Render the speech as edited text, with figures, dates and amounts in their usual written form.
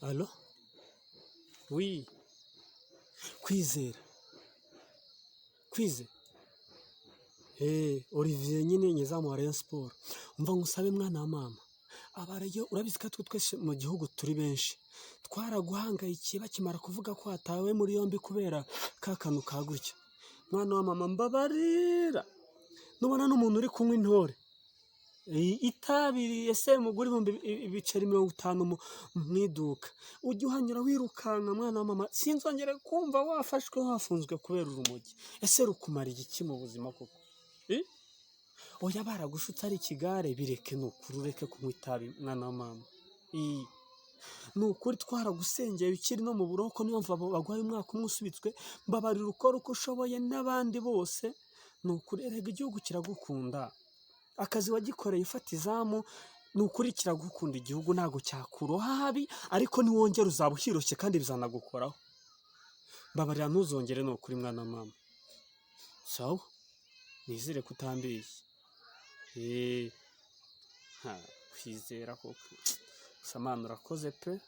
Alo? Oui, Kwizera. Kwize? Olivier nyine nyezamu wa Rayon Sport. Umva ngusabe mwana wa mama. Abarayo urabizi ko twese mu gihugu turi benshi. Twaraguhangayikiye bakimara kuvuga ko hatawe muri yombi kubera kakanu ka gutya. Mwana wa mama mbabarira. Nubona n'umuntu uri kunywa intore. Itabi ese muguri ibiceri 50 mu iduka. Ujye uhanyura wirukanka mwana wa mama. Sinzongere kumva wafashwe wafunzwe kubera urumogi. Ese rukumara iki mu buzima koko? Oya baragushutse ari ikigare bireke nukuri ureke kunywa itabi mwana wa mama. Nukuri twaragusengeye ukiri no mu buroko niyo mva bagwaye umwaka umwe usubitswe mbabarira ukora uko ushoboye n'abandi bose. Nukuri erega igihugu kiragukunda. Akazi wagikoreye ufata izamu nukuri kiragukunda igihugu ntago cyakuroha habi ariko niwongera uzaba uhiroshye kandi bizanagukoraho. Mbabarira ntuzongere nukuri mwana wa mama. Sawa? Nizere kutambeshye. Kwizera koko. Samana urakoze pe.